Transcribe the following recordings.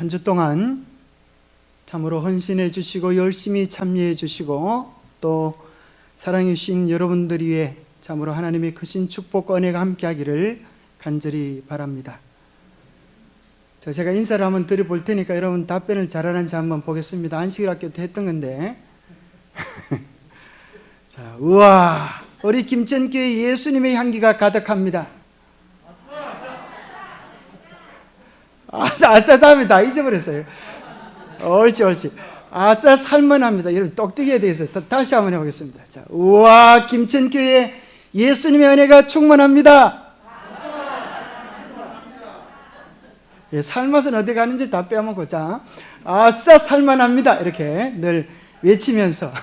한 주 동안 참으로 헌신해 주시고 열심히 참여해 주시고 또 사랑해 주신 여러분들 위해 참으로 하나님의 크신 축복과 은혜가 함께하기를 간절히 바랍니다. 제가 인사를 한번 드려볼 테니까 여러분 답변을 잘하는지 한번 보겠습니다. 안식일학교 때 했던 건데 자, 우와, 우리 김천교회 예수님의 향기가 가득합니다. 아싸 다음에 다 잊어버렸어요. 옳지. 아싸 살만합니다. 여러분 똑띠기에 대해서 다시 한번 해보겠습니다. 자, 우와, 김천교회 예수님의 은혜가 충만합니다. 예, 살맛은 어디 가는지 다 빼먹고, 자, 아싸 살만합니다. 이렇게 늘 외치면서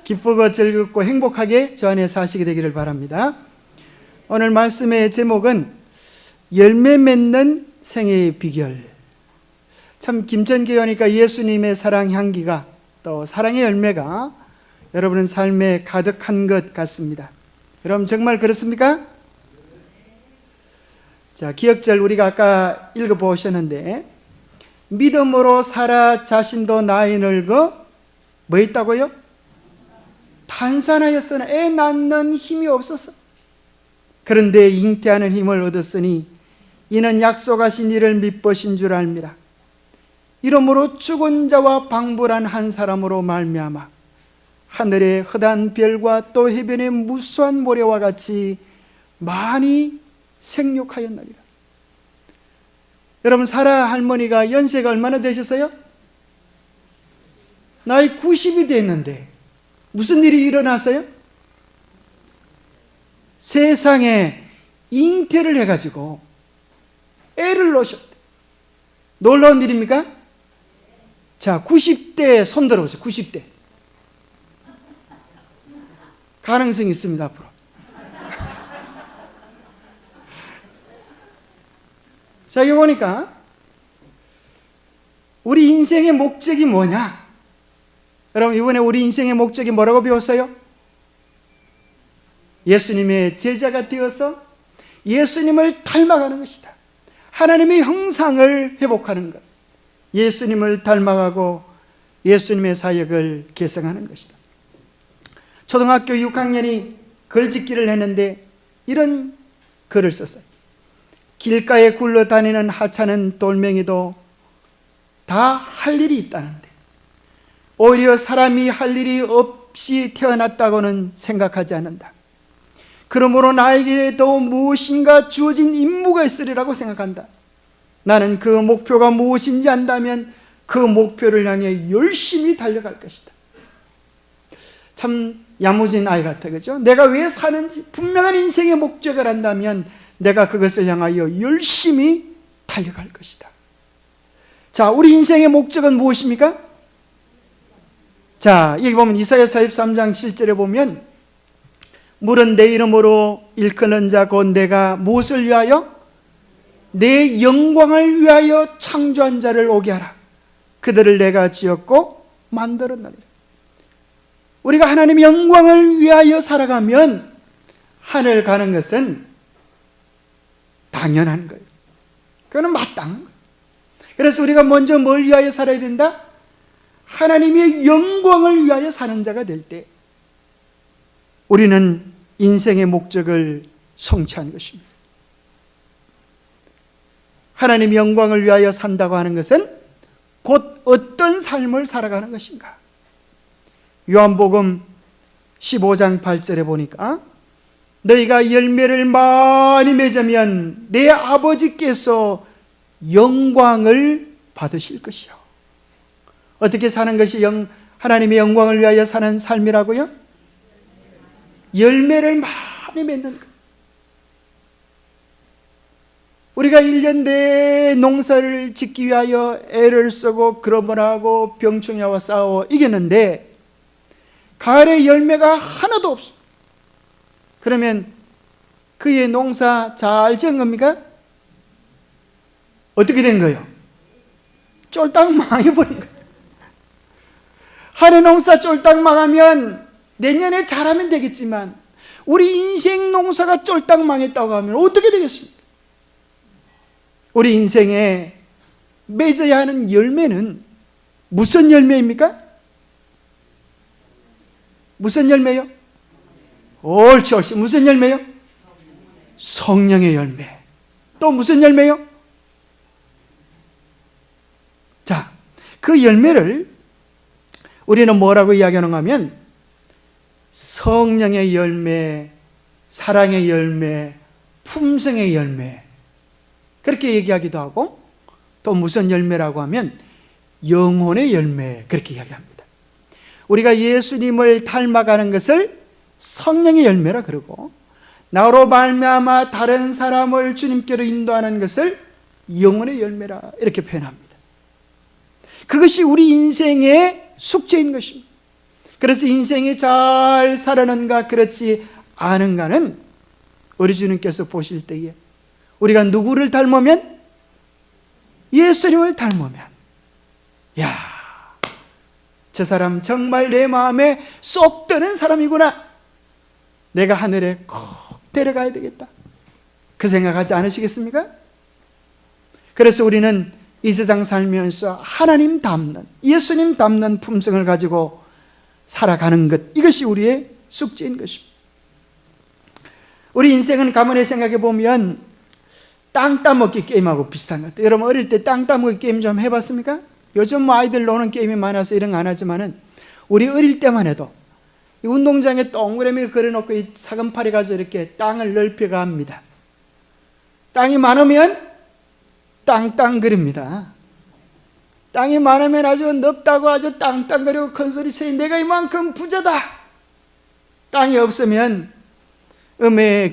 기쁘고 즐겁고 행복하게 저 안에 사시게 되기를 바랍니다. 오늘 말씀의 제목은 열매 맺는 생애의 비결. 참 김천교회 하니까 예수님의 사랑 향기가 또 사랑의 열매가 여러분의 삶에 가득한 것 같습니다. 여러분 정말 그렇습니까? 자, 기억절 우리가 아까 읽어보셨는데 믿음으로 사라 자신도 나이 늙어 뭐 있다고요? 탄산하였으나 애 낳는 힘이 없었어. 그런데 잉태하는 힘을 얻었으니 이는 약속하신 이를 믿으신 줄 알미라. 이러므로 죽은 자와 방불한 한 사람으로 말미암아 하늘의 흐단 별과 또 해변의 무수한 모래와 같이 많이 생육하였나이다. 여러분 사라 할머니가 연세가 얼마나 되셨어요? 나이 90이 됐는데 무슨 일이 일어났어요? 세상에 잉태를 해가지고 애를 낳으셨대. 놀라운 일입니까? 자, 90대 손 들어보세요. 90대 가능성이 있습니다. 앞으로 자, 여기 보니까 우리 인생의 목적이 뭐냐? 여러분 이번에 우리 인생의 목적이 뭐라고 배웠어요? 예수님의 제자가 되어서 예수님을 닮아가는 것이다. 하나님의 형상을 회복하는 것, 예수님을 닮아가고 예수님의 사역을 계승하는 것이다. 초등학교 6학년이 글짓기를 했는데 이런 글을 썼어요. 길가에 굴러다니는 하찮은 돌멩이도 다 할 일이 있다는데 오히려 사람이 할 일이 없이 태어났다고는 생각하지 않는다. 그러므로 나에게도 무엇인가 주어진 임무가 있으리라고 생각한다. 나는 그 목표가 무엇인지 안다면 그 목표를 향해 열심히 달려갈 것이다. 참 야무진 아이 같아, 그죠? 내가 왜 사는지 분명한 인생의 목적을 안다면 내가 그것을 향하여 열심히 달려갈 것이다. 자, 우리 인생의 목적은 무엇입니까? 자, 여기 보면 이사야 43장 7절에 보면 물은 내 이름으로 일컫는 자 곧 내가 무엇을 위하여? 내 영광을 위하여 창조한 자를 오게 하라. 그들을 내가 지었고 만들었나니라. 우리가 하나님의 영광을 위하여 살아가면 하늘 가는 것은 당연한 거예요. 그거는 마땅한 거예요. 그래서 우리가 먼저 뭘 위하여 살아야 된다? 하나님의 영광을 위하여 사는 자가 될 때 우리는 인생의 목적을 성취한 것입니다. 하나님의 영광을 위하여 산다고 하는 것은 곧 어떤 삶을 살아가는 것인가? 요한복음 15장 8절에 보니까 너희가 열매를 많이 맺으면 내 아버지께서 영광을 받으실 것이요. 어떻게 사는 것이 하나님의 영광을 위하여 사는 삶이라고요? 열매를 많이 맺는 것. 우리가 1년 내에 농사를 짓기 위하여 애를 쓰고 그러므로 하고 병충해와 싸워 이겼는데 가을에 열매가 하나도 없어. 그러면 그의 농사 잘 지은 겁니까? 어떻게 된 거예요? 쫄딱 망해버린 거예요. 한 해 농사 쫄딱 망하면 내년에 잘하면 되겠지만 우리 인생 농사가 쫄딱 망했다고 하면 어떻게 되겠습니까? 우리 인생에 맺어야 하는 열매는 무슨 열매입니까? 무슨 열매요? 옳지, 옳지. 무슨 열매요? 성령의 열매. 또 무슨 열매요? 자, 그 열매를 우리는 뭐라고 이야기하는가 하면 성령의 열매, 사랑의 열매, 품성의 열매, 그렇게 얘기하기도 하고, 또 무슨 열매라고 하면 영혼의 열매, 그렇게 이야기합니다. 우리가 예수님을 닮아가는 것을 성령의 열매라 그러고, 나로 말미암아 다른 사람을 주님께로 인도하는 것을 영혼의 열매라 이렇게 표현합니다. 그것이 우리 인생의 숙제인 것입니다. 그래서 인생이 잘 살아는가 그렇지 않은가는 우리 주님께서 보실 때에 우리가 누구를 닮으면, 예수님을 닮으면, 야, 저 사람 정말 내 마음에 쏙 드는 사람이구나, 내가 하늘에 꼭 데려가야 되겠다, 그 생각하지 않으시겠습니까? 그래서 우리는 이 세상 살면서 하나님 닮는, 예수님 닮는 품성을 가지고 살아가는 것, 이것이 우리의 숙제인 것입니다. 우리 인생은 가만히 생각해 보면 땅 따먹기 게임하고 비슷한 것 같아요. 여러분 어릴 때 땅 따먹기 게임 좀 해봤습니까? 요즘 뭐 아이들 노는 게임이 많아서 이런 거 안 하지만은 우리 어릴 때만 해도 이 운동장에 동그라미를 그려놓고 이 사금팔이 가지고 이렇게 땅을 넓혀갑니다. 땅이 많으면 땅땅 그립니다. 땅이 많으면 아주 넓다고 아주 땅땅 그리고 큰 소리 쳐요. 내가 이만큼 부자다. 땅이 없으면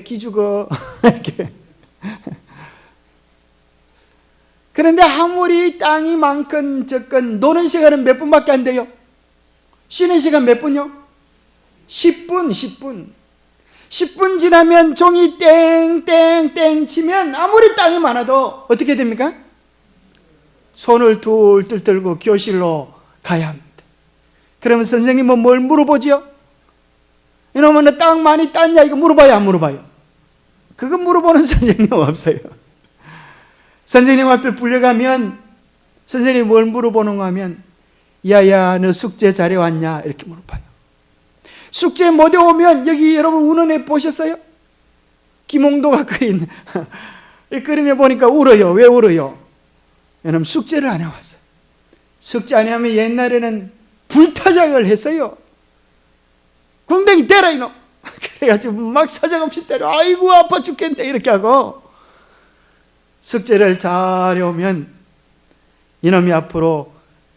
기죽어 이렇게. 그런데 아무리 땅이 많건 적건 노는 시간은 몇 분밖에 안 돼요? 쉬는 시간 몇 분요? 10분. 10분 지나면 종이 땡땡땡 치면 아무리 땅이 많아도 어떻게 됩니까? 손을 툴툴 들고 교실로 가야 합니다. 그러면 선생님은 뭘 물어보죠? 이놈은 너 땅 많이 땄냐? 이거 물어봐요, 안 물어봐요? 그거 물어보는 선생님 없어요. 선생님 앞에 불려가면 선생님이 뭘 물어보는가 하면, 야야 너 숙제 잘해왔냐? 이렇게 물어봐요. 숙제 못 해오면 여기 여러분 우는 애 보셨어요? 김홍도가 그린 그림에 보니까 울어요. 왜 울어요? 왜냐면 숙제를 안 해왔어요. 숙제 안 해오면 옛날에는 불타작을 했어요. 궁뎅이 때라 이놈. 그래가지고 막 사정없이 때려. 아이고 아파 죽겠네 이렇게 하고, 숙제를 잘 해오면 이놈이 앞으로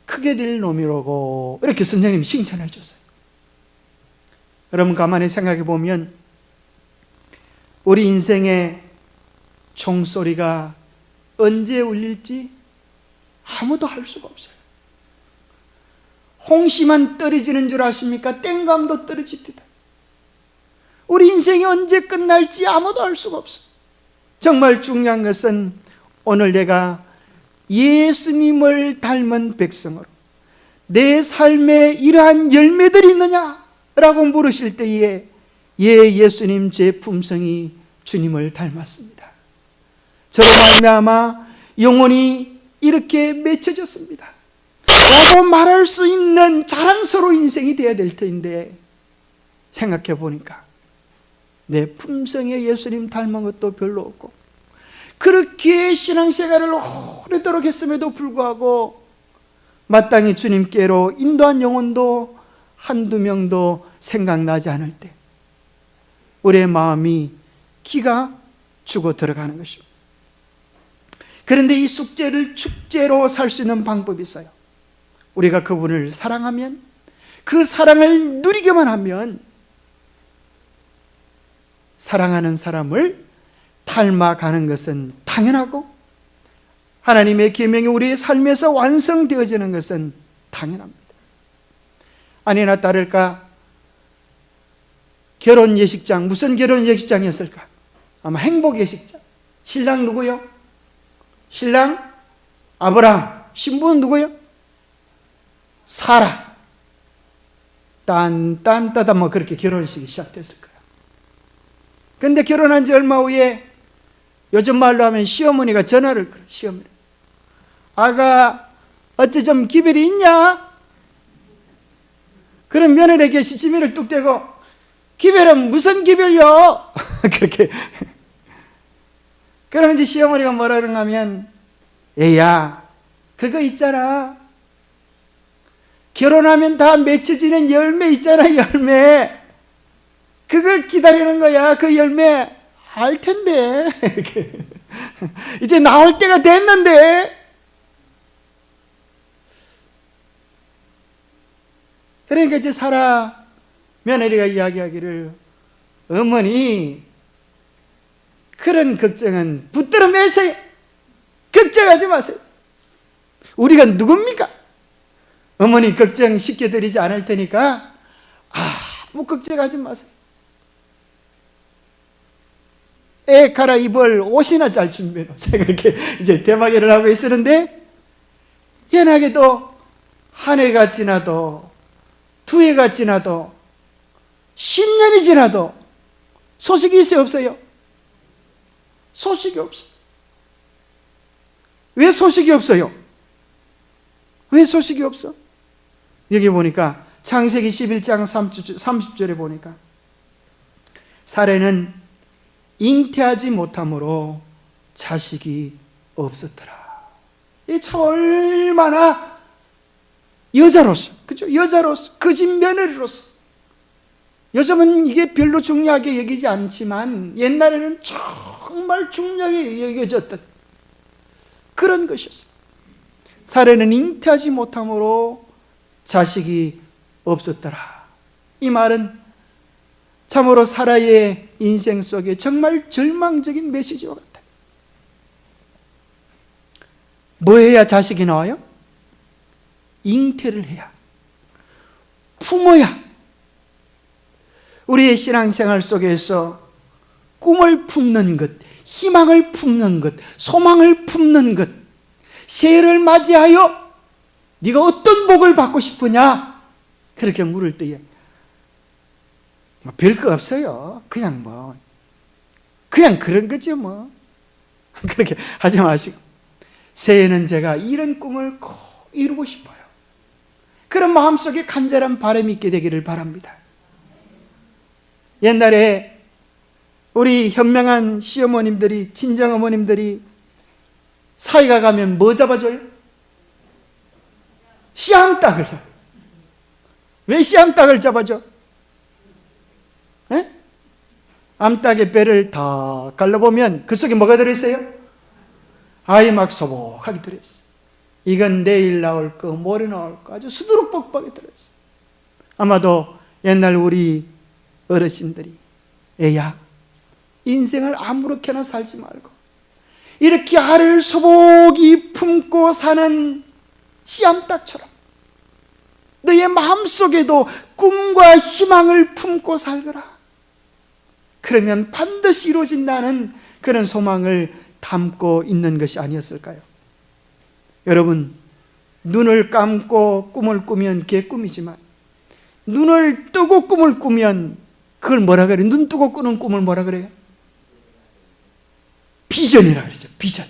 크게 될 놈이라고 이렇게 선생님이 칭찬해 줬어요. 여러분 가만히 생각해 보면 우리 인생의 총소리가 언제 울릴지 아무도 알 수가 없어요. 홍시만 떨어지는 줄 아십니까? 땡감도 떨어집니다. 우리 인생이 언제 끝날지 아무도 알 수가 없어요. 정말 중요한 것은 오늘 내가 예수님을 닮은 백성으로 내 삶에 이러한 열매들이 있느냐? 라고 물으실 때에 예수님 제 품성이 주님을 닮았습니다. 저로 말미암아 영혼이 이렇게 맺혀졌습니다 라고 말할 수 있는 자랑스러운 인생이 되어야 될 터인데, 생각해 보니까 내 품성에 예수님 닮은 것도 별로 없고, 그렇게 신앙생활을 오래도록 했음에도 불구하고 마땅히 주님께로 인도한 영혼도 한두 명도 생각나지 않을 때 우리의 마음이 기가 죽어 들어가는 것입니다. 그런데 이 숙제를 축제로 살 수 있는 방법이 있어요. 우리가 그분을 사랑하면, 그 사랑을 누리기만 하면 사랑하는 사람을 닮아가는 것은 당연하고, 하나님의 계명이 우리의 삶에서 완성되어지는 것은 당연합니다. 아니나 다를까 결혼 예식장, 무슨 결혼 예식장이었을까? 아마 행복 예식장. 신랑 누구요? 신랑 아브라함. 신부는 누구요? 사라. 딴딴따다 뭐 그렇게 결혼식이 시작됐을 거예요. 근데 결혼한 지 얼마 후에 요즘 말로 하면 시어머니가 전화를 걸어요. 시어머니. 아가 어째 좀 기별이 있냐? 그럼 며느리에게 시치미를 뚝 떼고 기별은 무슨 기별요? 그렇게. 그러면 이제 시어머니가 뭐라 그런가 하면, 애야 그거 있잖아, 결혼하면 다 맺혀지는 열매 있잖아, 열매. 그걸 기다리는 거야. 그 열매 알 텐데. 이렇게. 이제 나올 때가 됐는데. 그러니까 이제 사라 며느리가 이야기하기를, 어머니 그런 걱정은 붙들어 매세요. 걱정하지 마세요. 우리가 누굽니까? 어머니 걱정 시켜드리지 않을 테니까 아무 걱정하지 마세요. 애 갈아입을 옷이나 잘 준비해 놓으세요. 그렇게 이제 대마개를 하고 있었는데, 희한하게도 한 해가 지나도 두 해가 지나도 10년이 지나도 소식이 있어요, 없어요? 소식이 없어요. 왜 소식이 없어요? 왜 소식이 없어? 여기 보니까 창세기 11장 30절에 보니까 사례는 잉태하지 못함으로 자식이 없었더라. 이 참 얼마나 여자로서, 그죠? 여자로서, 그 집 며느리로서. 요즘은 이게 별로 중요하게 여기지 않지만 옛날에는 정말 중요하게 여겨졌던 그런 것이었어요. 사례는 잉태하지 못함으로 자식이 없었더라. 이 말은 참으로 사라의 인생 속에 정말 절망적인 메시지와 같아요. 뭐 해야 자식이 나와요? 잉태를 해야, 품어야. 우리의 신앙생활 속에서 꿈을 품는 것, 희망을 품는 것, 소망을 품는 것, 새해를 맞이하여 네가 어떤 복을 받고 싶으냐? 그렇게 물을 때에 별거 없어요. 그냥 그런 거죠 뭐. 그렇게 하지 마시고, 새해는 제가 이런 꿈을 꼭 이루고 싶어요. 그런 마음속에 간절한 바람이 있게 되기를 바랍니다. 옛날에 우리 현명한 시어머님들이, 친정어머님들이 사이가 가면 뭐 잡아줘요? 씨암탉을 잡아요. 왜 씨암탉을 잡아줘? 에? 암탉의 배를 다 갈라보면 그 속에 뭐가 들어있어요? 알이 막 소복하게 들어있어요. 이건 내일 나올 거, 모레 나올 거, 아주 수두룩복복하게 들어있어요. 아마도 옛날 우리 어르신들이, 애야 인생을 아무렇게나 살지 말고 이렇게 알을 소복이 품고 사는 씨암탉처럼 너의 마음속에도 꿈과 희망을 품고 살거라. 그러면 반드시 이루어진다는 그런 소망을 담고 있는 것이 아니었을까요? 여러분, 눈을 감고 꿈을 꾸면 그게 꿈이지만 눈을 뜨고 꿈을 꾸면 그걸 뭐라 그래요? 눈 뜨고 꾸는 꿈을 뭐라 그래요? 비전이라 그러죠. 비전.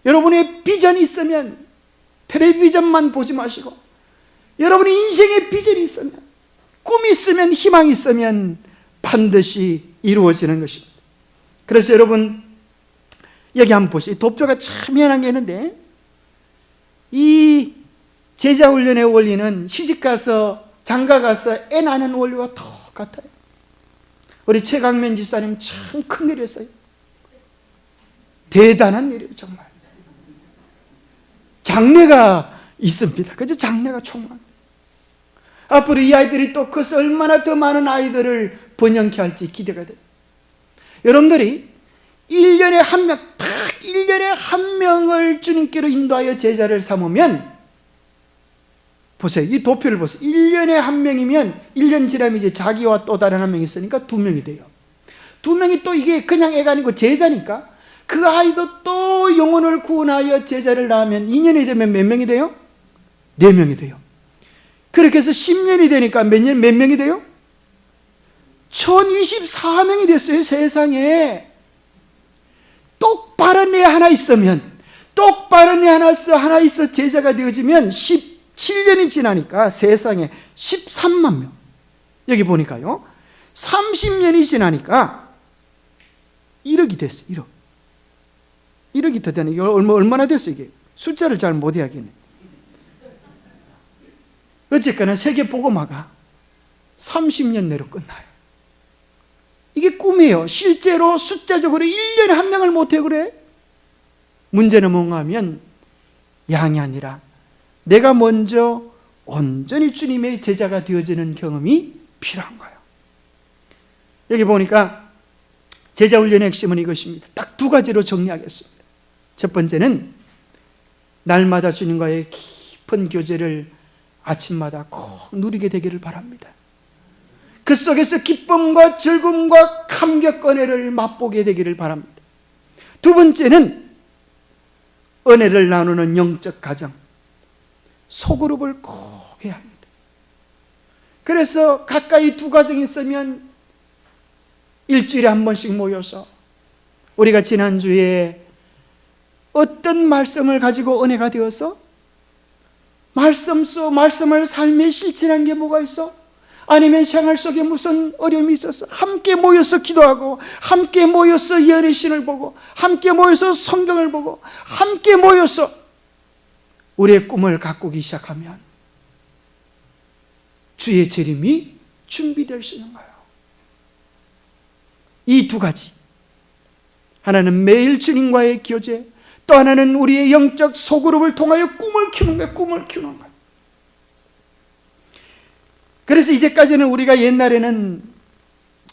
여러분의 비전이 있으면 텔레비전만 보지 마시고, 여러분의 인생의 비전이 있으면, 꿈이 있으면, 희망이 있으면 반드시 이루어지는 것입니다. 그래서 여러분 여기 한번 보시죠. 도표가 참 희한한 게 있는데, 이 제자훈련의 원리는 시집가서 장가가서 애 낳는 원리와 똑같아요. 우리 최강면 집사님 참 큰 일을 했어요. 대단한 일이에요. 정말 장래가 있습니다. 그죠? 장래가 총망. 앞으로 이 아이들이 또 커서 얼마나 더 많은 아이들을 번영케 할지 기대가 돼요. 여러분들이 1년에 한 명, 딱 1년에 한 명을 주님께로 인도하여 제자를 삼으면, 보세요. 이 도표를 보세요. 1년에 한 명이면 1년 지나면 이제 자기와 또 다른 한 명이 있으니까 2명이 돼요. 2명이 또 이게 그냥 애가 아니고 제자니까 그 아이도 또 영혼을 구원하여 제자를 낳으면 2년이 되면 몇 명이 돼요? 4명이 돼요. 그렇게 해서 10년이 되니까 몇 명이 돼요? 1024명이 됐어요. 세상에 똑바른 애 하나 있으면, 똑바른 애 하나 있어 제자가 되어지면 17년이 지나니까 세상에 13만 명. 여기 보니까요, 30년이 지나니까 1억이 됐어요. 1억. 1억이 더 되네. 이거 얼마나 됐어 이게? 숫자를 잘 못 해야겠네. 어쨌거나 세계 복음화가 30년 내로 끝나요. 이게 꿈이에요. 실제로 숫자적으로 1년에 한 명을 못해 그래? 문제는 뭔가 하면 양이 아니라 내가 먼저 온전히 주님의 제자가 되어지는 경험이 필요한 거예요. 여기 보니까 제자 훈련의 핵심은 이것입니다. 딱 두 가지로 정리하겠습니다. 첫 번째는 날마다 주님과의 깊은 교제를 아침마다 꼭 누리게 되기를 바랍니다. 그 속에서 기쁨과 즐거움과 감격 은혜를 맛보게 되기를 바랍니다. 두 번째는 은혜를 나누는 영적 가정, 소그룹을 꼭 해야 합니다. 그래서 가까이 두 가정이 있으면 일주일에 한 번씩 모여서 우리가 지난주에 어떤 말씀을 가지고 은혜가 되어서 말씀을 삶에 실천한 게 뭐가 있어? 아니면 생활 속에 무슨 어려움이 있었어? 함께 모여서 기도하고, 함께 모여서 예언의 신을 보고, 함께 모여서 성경을 보고, 함께 모여서 우리의 꿈을 가꾸기 시작하면 주의 재림이 준비될 수 있는 거예요. 이 두 가지, 하나는 매일 주님과의 교제, 또 하나는 우리의 영적 소그룹을 통하여 꿈을 키우는 거예요. 꿈을 키우는 거예요. 그래서 이제까지는 우리가 옛날에는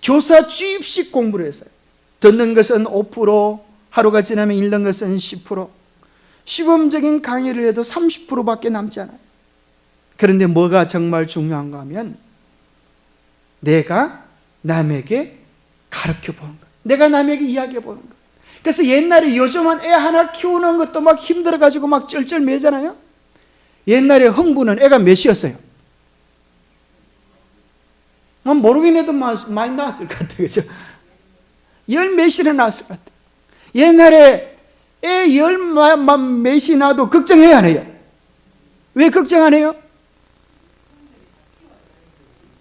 교사 주입식 공부를 했어요. 듣는 것은 5%, 하루가 지나면 읽는 것은 10%, 시범적인 강의를 해도 30%밖에 남지 않아요. 그런데 뭐가 정말 중요한가 하면 내가 남에게 가르쳐 보는 것, 내가 남에게 이야기해 보는 것. 그래서 옛날에 요즘은 애 하나 키우는 것도 막 힘들어가지고 막 쩔쩔매잖아요. 옛날에 흥부는 애가 몇이었어요? 모르긴 해도 많이 나왔을 것 같아요. 그죠? 열 몇이나 나왔을 것 같아요. 옛날에 애 열 몇이 나도 걱정해야 안 해요. 왜 걱정 안 해요?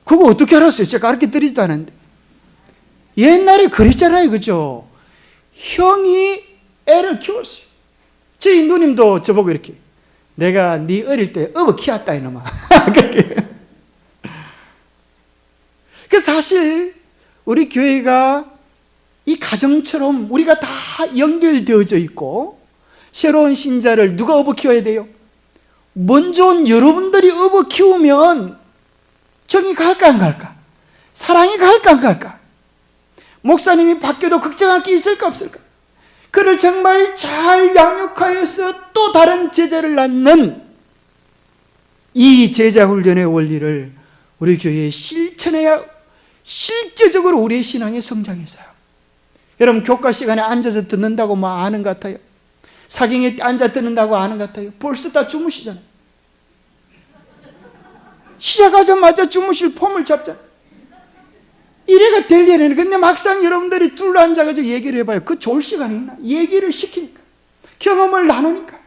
그거 어떻게 알았어요? 제가 가르쳐 드리지도 않았는데. 옛날에 그랬잖아요. 그죠? 형이 애를 키웠어요. 저희 누님도 저보고 이렇게, 내가 네 어릴 때 업어 키웠다 이놈아. 그 사실 우리 교회가 이 가정처럼 우리가 다 연결되어져 있고, 새로운 신자를 누가 업어 키워야 돼요? 먼저 온 여러분들이 업어 키우면 정이 갈까 안 갈까? 사랑이 갈까 안 갈까? 목사님이 바뀌어도 걱정할 게 있을까 없을까? 그를 정말 잘 양육하여서 또 다른 제자를 낳는 이 제자 훈련의 원리를 우리 교회에 실천해야 실제적으로 우리의 신앙이 성장했어요. 여러분, 교과 시간에 앉아서 듣는다고 뭐 아는 것 같아요? 사경에 앉아 듣는다고 아는 것 같아요? 벌써 다 주무시잖아요. 시작하자마자 주무실 폼을 잡잖아요. 이래가 될 일이네. 근데 막상 여러분들이 둘러앉아가지고 얘기를 해봐요. 그 좋을 시간이 있나? 얘기를 시키니까, 경험을 나누니까,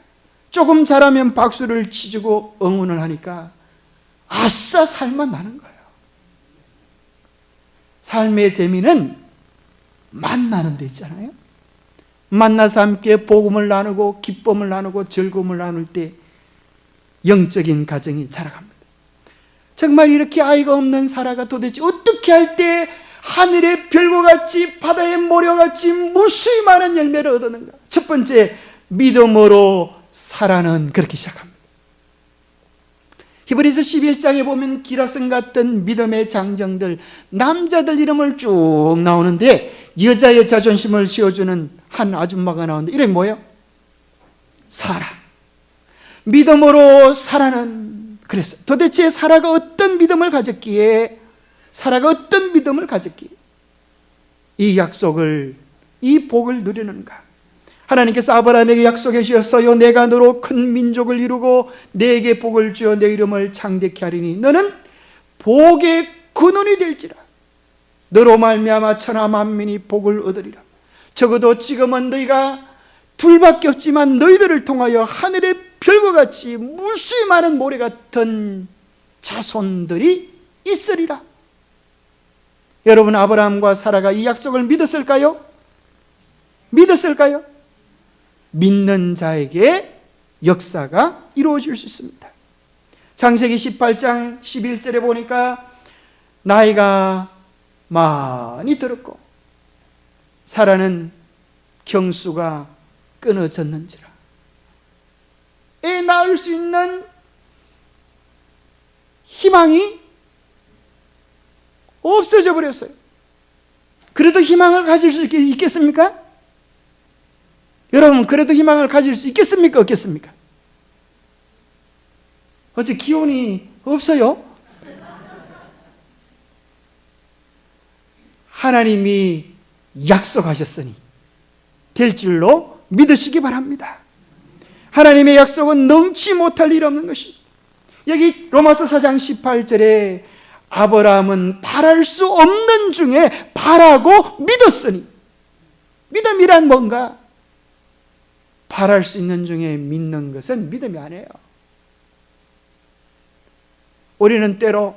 조금 잘하면 박수를 치주고 응원을 하니까 아싸 살만 나는 거예요. 삶의 재미는 만나는 데 있잖아요. 만나서 함께 복음을 나누고 기쁨을 나누고 즐거움을 나눌 때 영적인 가정이 자라갑니다. 정말 이렇게 아이가 없는 사라가 도대체 어떻게 할 때 하늘의 별과 같이 바다의 모래같이 무수히 많은 열매를 얻었는가? 첫 번째, 믿음으로 사라는 그렇게 시작합니다. 히브리서 11장에 보면 기라성 같은 믿음의 장정들, 남자들 이름을 쭉 나오는데 여자의 자존심을 세워주는 한 아줌마가 나오는데 이름이 뭐예요? 사라. 믿음으로 사라는, 그래서 도대체 사라가 어떤 믿음을 가졌기에, 이 약속을, 이 복을 누리는가? 하나님께서 아브라함에게 약속해 주셨어요. 내가 너로 큰 민족을 이루고 내게 복을 주어 내 이름을 창대케 하리니 너는 복의 근원이 될지라. 너로 말미암아 천하 만민이 복을 얻으리라. 적어도 지금은 너희가 둘밖에 없지만 너희들을 통하여 하늘의 별과 같이 무수히 많은 모래 같은 자손들이 있으리라. 여러분, 아브라함과 사라가 이 약속을 믿었을까요? 믿었을까요? 믿는 자에게 역사가 이루어질 수 있습니다. 창세기 18장 11절에 보니까 나이가 많이 들었고 사라는 경수가 끊어졌는지라. 애 낳을 수 있는 희망이 없어져 버렸어요. 그래도 희망을 가질 수 있겠습니까? 여러분, 그래도 희망을 가질 수 있겠습니까? 없겠습니까? 어째 기운이 없어요? 하나님이 약속하셨으니 될 줄로 믿으시기 바랍니다. 하나님의 약속은 넘지 못할 일 없는 것입니다. 여기 로마서 4장 18절에 아브라함은 바랄 수 없는 중에 바라고 믿었으니, 믿음이란 뭔가? 바랄 수 있는 중에 믿는 것은 믿음이 아니에요. 우리는 때로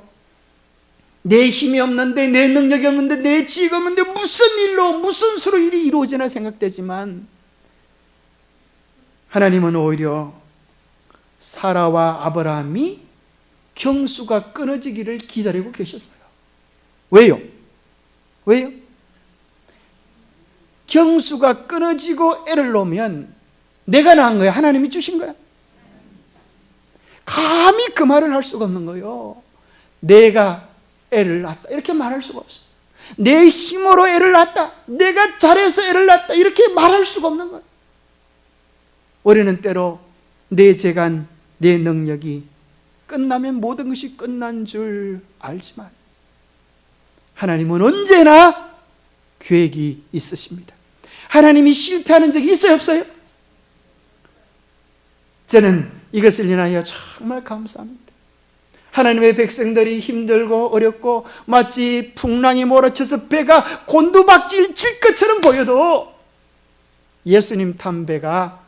내 힘이 없는데, 내 능력이 없는데, 내 지혜가 없는데 무슨 일로, 무슨 수로 일이 이루어지나 생각되지만 하나님은 오히려 사라와 아브라함이 경수가 끊어지기를 기다리고 계셨어요. 왜요? 왜요? 경수가 끊어지고 애를 놓으면 내가 낳은 거야? 하나님이 주신 거야? 감히 그 말을 할 수가 없는 거예요. 내가 애를 낳았다 이렇게 말할 수가 없어요. 내 힘으로 애를 낳았다, 내가 잘해서 애를 낳았다 이렇게 말할 수가 없는 거예요. 우리는 때로 내 재간, 내 능력이 끝나면 모든 것이 끝난 줄 알지만 하나님은 언제나 계획이 있으십니다. 하나님이 실패하는 적이 있어요, 없어요? 저는 이것을 인하여 정말 감사합니다. 하나님의 백성들이 힘들고 어렵고 마치 풍랑이 몰아쳐서 배가 곤두박질 칠 것처럼 보여도 예수님 탄 배가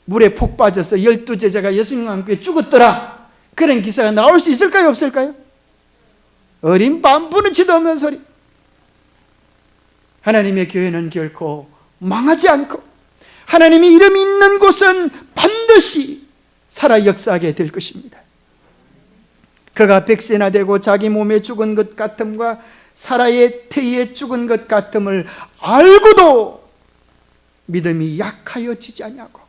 물에 폭 빠져서 12제자가 예수님과 함께 죽었더라, 그런 기사가 나올 수 있을까요, 없을까요? 어린 반부는치도 없는 소리. 하나님의 교회는 결코 망하지 않고 하나님의 이름이 있는 곳은 반드시 살아 역사하게 될 것입니다. 그가 100세나 되고 자기 몸에 죽은 것 같음과 사라의 태에 죽은 것 같음을 알고도 믿음이 약하여지지 아니하고,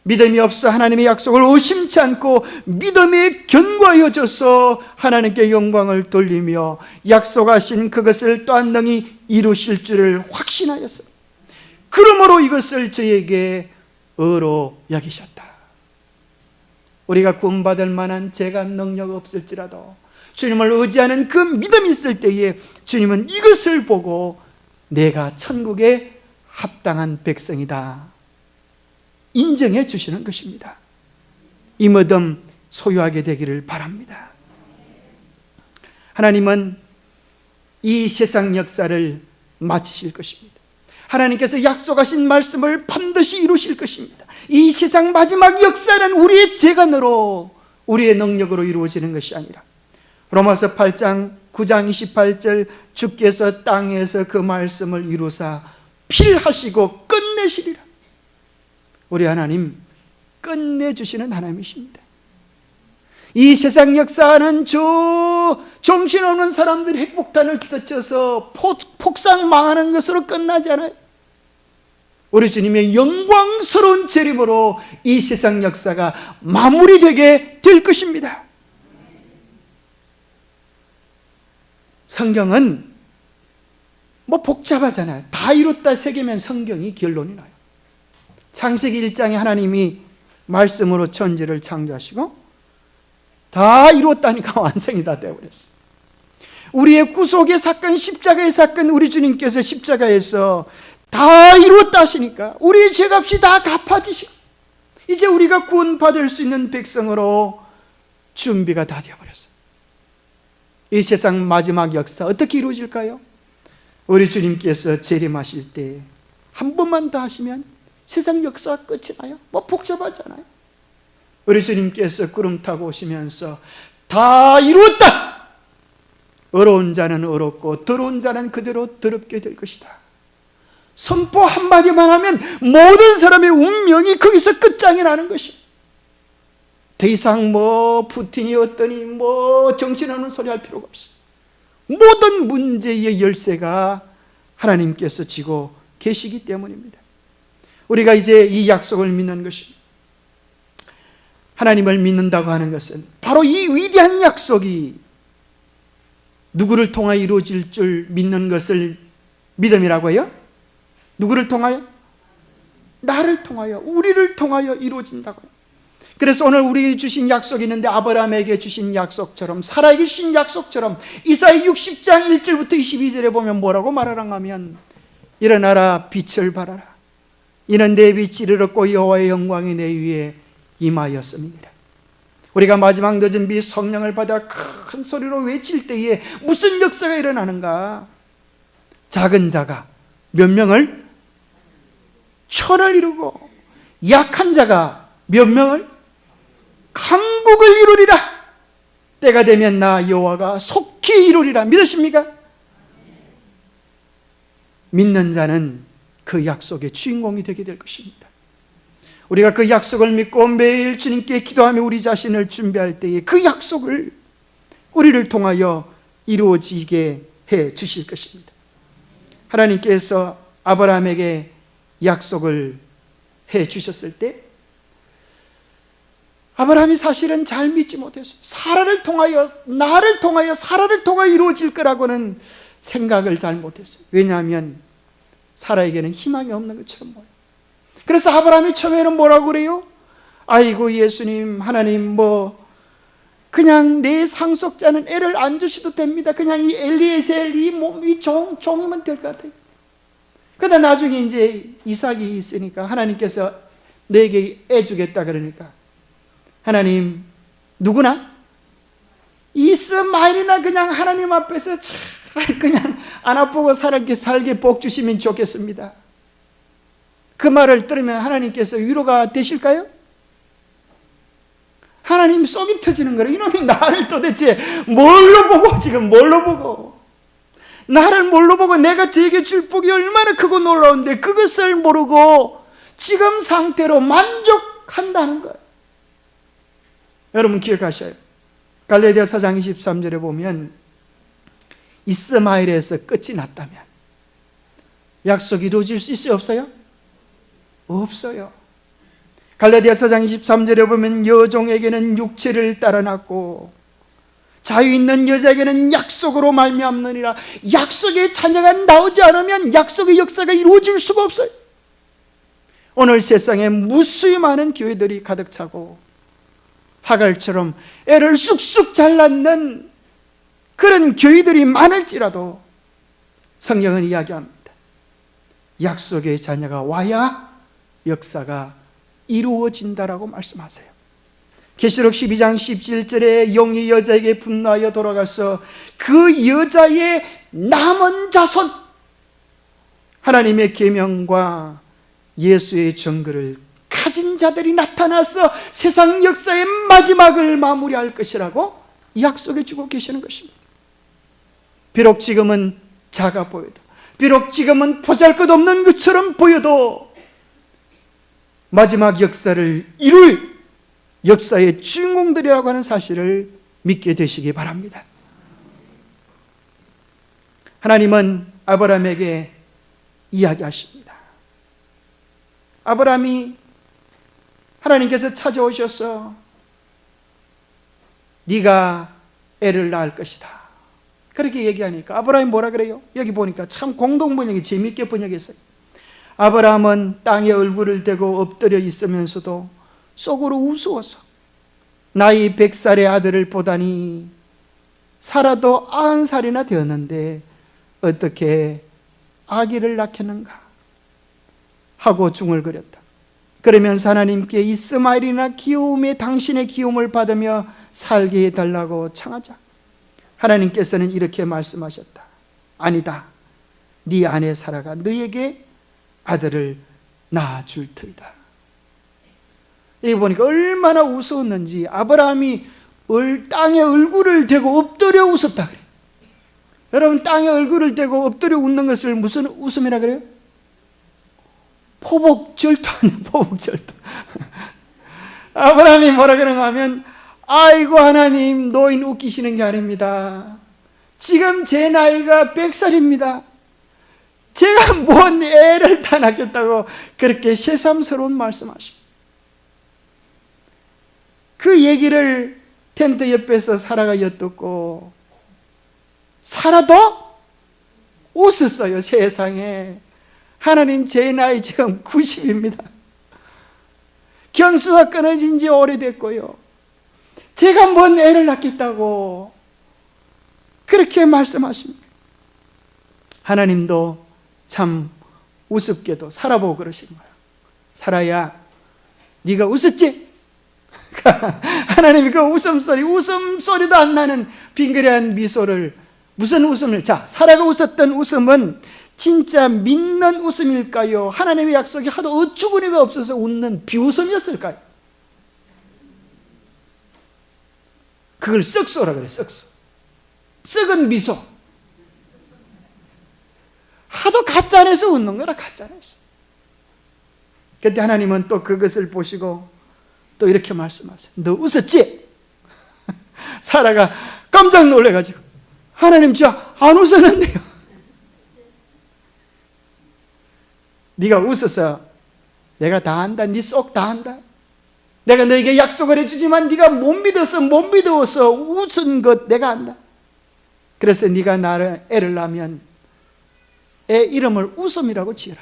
믿음이 없어 하나님의 약속을 의심치 않고 믿음에 견고하여져서 하나님께 영광을 돌리며 약속하신 그것을 또한 능히 이루실 줄을 확신하였어요. 그러므로 이것을 저에게 의로 여기셨다. 우리가 구원받을 만한 재간 능력 없을지라도 주님을 의지하는 그 믿음이 있을 때에 주님은 이것을 보고 내가 천국에 합당한 백성이다 인정해 주시는 것입니다. 이 믿음 소유하게 되기를 바랍니다. 하나님은 이 세상 역사를 마치실 것입니다. 하나님께서 약속하신 말씀을 반드시 이루실 것입니다. 이 세상 마지막 역사는 우리의 재간으로, 우리의 능력으로 이루어지는 것이 아니라 로마서 8장 9장 28절 주께서 땅에서 그 말씀을 이루사 필하시고 끝내시리라. 우리 하나님 끝내주시는 하나님이십니다. 이 세상 역사는 정신없는 사람들이 핵폭탄을 터쳐서 폭삭 망하는 것으로 끝나지 않아요. 우리 주님의 영광스러운 재림으로 이 세상 역사가 마무리되게 될 것입니다. 성경은 복잡하잖아요. 다 이뤘다 새기면 성경이 결론이 나요. 창세기 1장에 하나님이 말씀으로 천지를 창조하시고 다 이뤘다니까 완성이 다 되어버렸어요. 우리의 구속의 사건, 십자가의 사건, 우리 주님께서 십자가에서 다 이뤘다 하시니까 우리의 죄값이 다 갚아지시고 이제 우리가 구원받을 수 있는 백성으로 준비가 다 되어버렸어요. 이 세상 마지막 역사 어떻게 이루어질까요? 우리 주님께서 재림하실 때 한 번만 더 하시면 세상 역사가 끝이 나요? 뭐 복잡하잖아요. 우리 주님께서 구름 타고 오시면서 다 이루었다! 어려운 자는 어렵고 더러운 자는 그대로 더럽게 될 것이다. 선포 한마디만 하면 모든 사람의 운명이 거기서 끝장이 나는 것이. 더 이상 뭐 푸틴이 어떠니 뭐 정신없는 소리 할 필요가 없어. 모든 문제의 열쇠가 하나님께서 지고 계시기 때문입니다. 우리가 이제 이 약속을 믿는 것입니다. 하나님을 믿는다고 하는 것은 바로 이 위대한 약속이 누구를 통하여 이루어질 줄 믿는 것을 믿음이라고 해요? 누구를 통하여? 나를 통하여, 우리를 통하여 이루어진다고 해요. 그래서 오늘 우리에게 주신 약속이 있는데, 아브라함에게 주신 약속처럼, 살아계신 주신 약속처럼 이사야 60장 1절부터 22절에 보면 뭐라고 말하는가 하면, 일어나라 빛을 발하라. 이는 내 빛이 이르렀고 여호와의 영광이 내 위에 임하였음이니라. 우리가 마지막 늦은 비 성령을 받아 큰 소리로 외칠 때에 무슨 역사가 일어나는가? 작은 자가 몇 명을? 천을 이루고, 약한 자가 몇 명을? 강국을 이루리라. 때가 되면 나 여호와가 속히 이루리라. 믿으십니까? 믿는 자는 그 약속의 주인공이 되게 될 것입니다. 우리가 그 약속을 믿고 매일 주님께 기도하며 우리 자신을 준비할 때에 그 약속을 우리를 통하여 이루어지게 해 주실 것입니다. 하나님께서 아브라함에게 약속을 해 주셨을 때 아브라함이 사실은 잘 믿지 못했어요. 사라를 통하여, 나를 통하여, 사라를 통하여 이루어질 거라고는 생각을 잘 못했어요. 왜냐하면 사라에게는 희망이 없는 것처럼 보여요. 그래서 아브라함이 처음에는 뭐라고 그래요? 아이고 예수님, 하나님 그냥 내 상속자는 애를 안 주셔도 됩니다. 그냥 이 엘리에셀 이 종이면 될 것 같아요. 그러다 나중에 이제 이삭이 있으니까 하나님께서 내게 애 주겠다 그러니까 하나님, 누구나 이스마엘이나 그냥 하나님 앞에서 잘 그냥 안 아프고 살게 복 주시면 좋겠습니다. 그 말을 들으면 하나님께서 위로가 되실까요? 하나님 속이 터지는 거예요. 이놈이 나를 도대체 뭘로 보고 나를 뭘로 보고 내가 저에게 줄 복이 얼마나 크고 놀라운데 그것을 모르고 지금 상태로 만족한다는 거예요. 여러분 기억하셔요. 갈라디아 4장 23절에 보면 이스마엘에서 끝이 났다면 약속이 이루어질 수 있어요? 없어요? 없어요. 갈라디아 4장 23절에 보면 여종에게는 육체를 따라 낳고 자유 있는 여자에게는 약속으로 말미암느니라. 약속의 자녀가 나오지 않으면 약속의 역사가 이루어질 수가 없어요. 오늘 세상에 무수히 많은 교회들이 가득 차고 하갈처럼 애를 쑥쑥 잘 낳는 그런 교회들이 많을지라도 성경은 이야기합니다. 약속의 자녀가 와야 역사가 이루어진다라고 말씀하세요. 계시록 12장 17절에 영이 여자에게 분노하여 돌아가서 그 여자의 남은 자손, 하나님의 계명과 예수의 증거를 가진 자들이 나타나서 세상 역사의 마지막을 마무리할 것이라고 약속해 주고 계시는 것입니다. 비록 지금은 작아 보여도, 비록 지금은 보잘것없는 것처럼 보여도 마지막 역사를 이룰 역사의 주인공들이라고 하는 사실을 믿게 되시기 바랍니다. 하나님은 아브라함에게 이야기하십니다. 아브라함이 하나님께서 찾아오셔서 네가 애를 낳을 것이다 그렇게 얘기하니까 아브라함이 뭐라 그래요? 여기 보니까 참 공동번역이 재미있게 번역했어요. 아브라함은 땅에 얼굴을 대고 엎드려 있으면서도 속으로 우스워서 나이 100살의 아들을 보다니 살아도 90살이나 되었는데 어떻게 아기를 낳겠는가 하고 중얼거렸다. 그러면서 하나님께 이스마엘이나 귀여움에 당신의 귀여움을 받으며 살게 해달라고 청하자. 하나님께서는 이렇게 말씀하셨다. 아니다. 네 아내 사라가 너에게 아들을 낳아줄 터이다. 여기 보니까 얼마나 우스웠는지 아브라함이 땅에 얼굴을 대고 엎드려 웃었다 그래요. 여러분, 땅에 얼굴을 대고 엎드려 웃는 것을 무슨 웃음이라 그래요? 포복절도 아니에요. 포복절도. 아브라함이 뭐라 그러는가 하면, 아이고 하나님, 노인 웃기시는 게 아닙니다. 지금 제 나이가 100살입니다. 제가 뭔 애를 다 낳겠다고 그렇게 새삼스러운 말씀하십니다. 그 얘기를 텐트 옆에서 사라가 엿듣고 사라도 웃었어요. 세상에, 하나님 제 나이 지금 90입니다. 경수가 끊어진 지 오래됐고요. 제가 뭔 애를 낳겠다고 그렇게 말씀하십니다. 하나님도 참 우습게도 사라보고 그러신 거예요. 사라야, 네가 웃었지? 하나님이 그 웃음소리도 안 나는 빙그레한 미소를, 무슨 웃음을, 자, 사라가 웃었던 웃음은 진짜 믿는 웃음일까요? 하나님의 약속이 하도 어처구니가 없어서 웃는 비웃음이었을까요? 그걸 썩소라 그래. 썩소, 썩은 미소. 하도 가짜내서 웃는 거라. 가짜내서. 그때 하나님은 또 그것을 보시고 또 이렇게 말씀하세요. 너 웃었지? 사라가 깜짝 놀래가지고, 하나님 진짜 안 웃었는데요. 네가 웃어서 내가 다 안다. 네 속 다 안다. 내가 너에게 약속을 해주지만 네가 못 믿어서 웃은 것 내가 안다. 그래서 네가 나를 애를 낳으면 애 이름을 웃음이라고 지어라.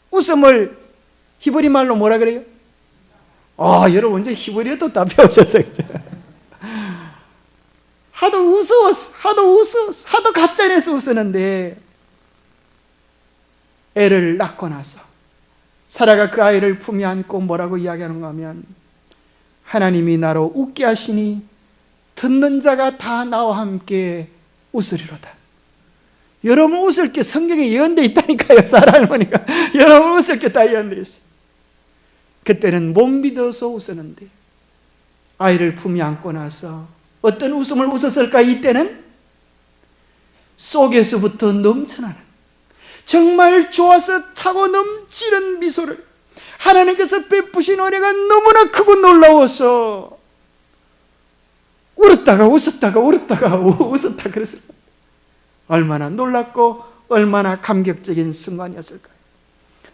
웃음을 히브리 말로 뭐라 그래요? 여러분 이제 히브리어도 다 배우셨어요. 하도 웃었어. 하도 가짜내서 웃었는데 애를 낳고 나서 사라가 그 아이를 품에 안고 뭐라고 이야기하는가 하면, 하나님이 나로 웃게 하시니 듣는 자가 다 나와 함께 웃으리로다. 여러분 웃을 게 성경에 예언되어 있다니까요. 사라 할머니가 여러분 웃을 게 다 예언되어 있어요. 그때는 못 믿어서 웃었는데 아이를 품에 안고 나서 어떤 웃음을 웃었을까? 이때는 속에서부터 넘쳐나는, 정말 좋아서 차고 넘치는 미소를 하나님께서 베푸신 은혜가 너무나 크고 놀라워서 울었다가 웃었다가 웃었다 그랬어요. 얼마나 놀랍고 얼마나 감격적인 순간이었을까요?